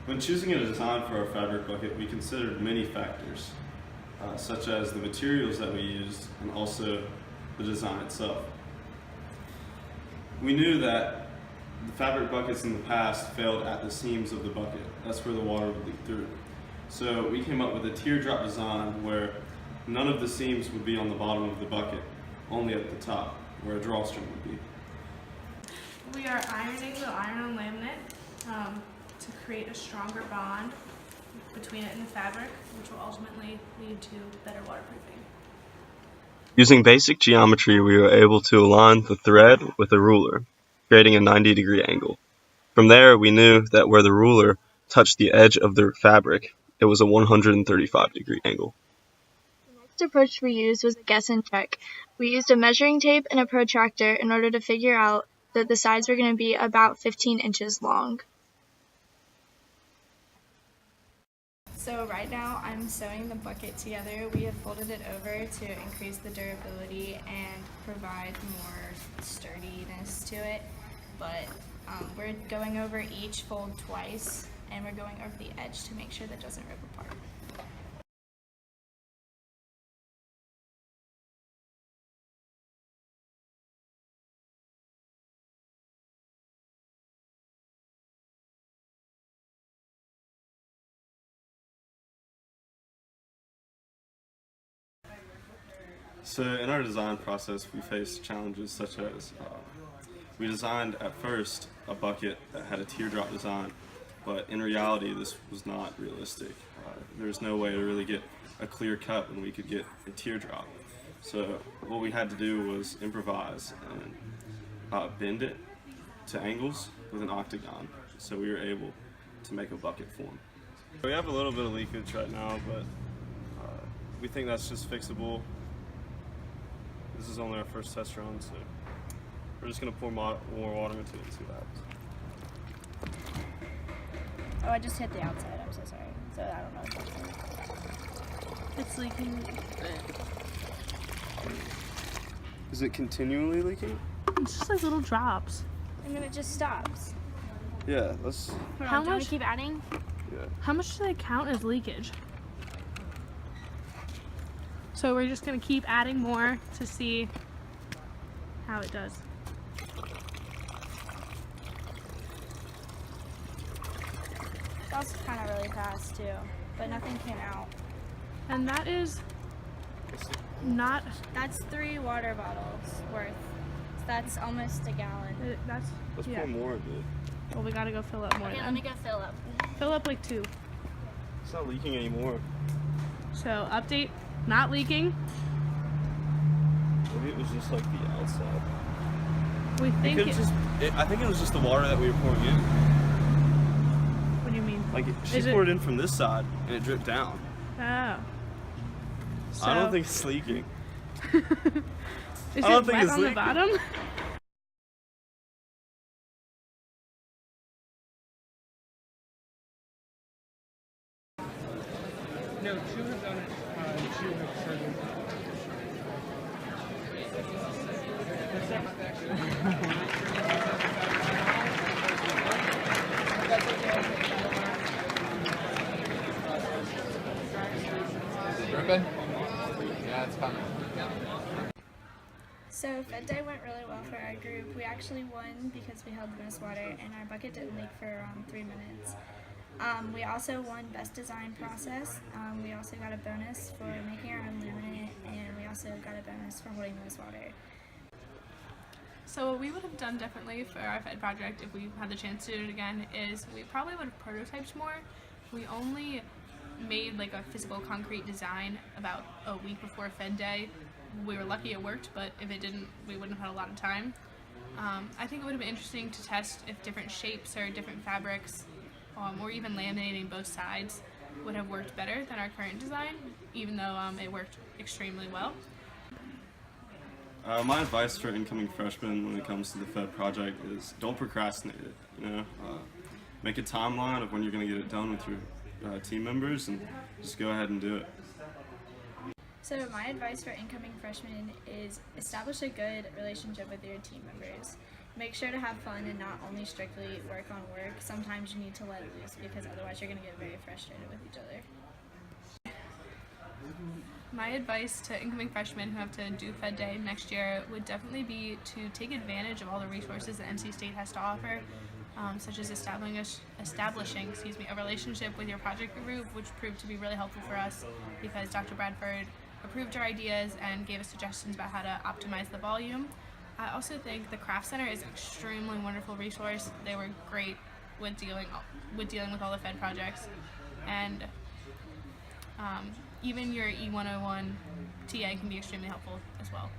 When choosing a design for our fabric bucket, we considered many factors, such as the materials that we used and also the design itself. We knew that the fabric buckets in the past failed at the seams of the bucket. That's where the water would leak through. So we came up with a teardrop design where none of the seams would be on the bottom of the bucket, only at the top, where a drawstring would be. We are ironing the iron-on laminate to create a stronger bond between it and the fabric, which will ultimately lead to better waterproofing. Using basic geometry, we were able to align the thread with a ruler, creating a 90-degree angle. From there, we knew that where the ruler touched the edge of the fabric, it was a 135-degree angle. The next approach we used was a guess and check. We used a measuring tape and a protractor in order to figure out that the sides were going to be about 15 inches long. So right now I'm sewing the bucket together. We have folded it over to increase the durability and provide more sturdiness to it. But we're going over each fold twice, and we're going over the edge to make sure that it doesn't rip apart. So in our design process, we faced challenges such as we designed at first a bucket that had a teardrop design, but in reality this was not realistic. There's no way to really get a clear cut when we could get a teardrop. So what we had to do was improvise and bend it to angles with an octagon, so we were able to make a bucket form. We have a little bit of leakage right now, but we think that's just fixable. This is only our first test run, so we're just going to pour more water into it and see what happens. Oh, I just hit the outside. I'm so sorry. So I don't know if that's It's leaking. Is it continually leaking? It's just like little drops. and then it just stops. Yeah, let's. How Do you want much? to keep adding? Yeah. How much do they count as leakage? So we're just gonna keep adding more to see how it does. That was kind of really fast too, but nothing came out. And that is not. That's 3 water bottles worth. So that's almost a gallon. That's. Let's Yeah. pour more of it. Well, we gotta go fill up more. Okay, then. let me go fill up. Fill up like 2. It's not leaking anymore. So update, not leaking. Maybe it was just like the outside. We think it. I think it was just the water that we were pouring in. What do you mean? Like she Is it- poured in from this side and it dripped down. Oh. So, I don't think it's leaking. Is I don't it think wet it's on the leaking. bottom? No, 2 have done it, 2 have started. Is it dripping? Yeah, it's coming. So FEDD Day went really well for our group. We actually won because we held the most water and our bucket didn't leak for around 3 minutes. We also won Best Design Process. We also got a bonus for making our own laminate, and we also got a bonus for holding the most water. So what we would have done differently for our FED project if we had the chance to do it again is we probably would have prototyped more. We only made like a physical concrete design about a week before FED Day. We were lucky it worked, but if it didn't, we wouldn't have had a lot of time. I think it would have been interesting to test if different shapes or different fabrics or even laminating both sides would have worked better than our current design, even though it worked extremely well. My advice for incoming freshmen when it comes to the FED project is don't procrastinate it. Make a timeline of when you're going to get it done with your team members, and just go ahead and do it. So my advice for incoming freshmen is establish a good relationship with your team members. Make sure to have fun and not only strictly work on work. Sometimes you need to let loose because otherwise you're going to get very frustrated with each other. My advice to incoming freshmen who have to do Fed Day next year would definitely be to take advantage of all the resources that NC State has to offer, such as establishing a relationship with your project group, which proved to be really helpful for us because Dr. Bradford approved our ideas and gave us suggestions about how to optimize the volume. I also think the Craft Center is an extremely wonderful resource. They were great with dealing with all the Fed projects, and even your E101 TA can be extremely helpful as well.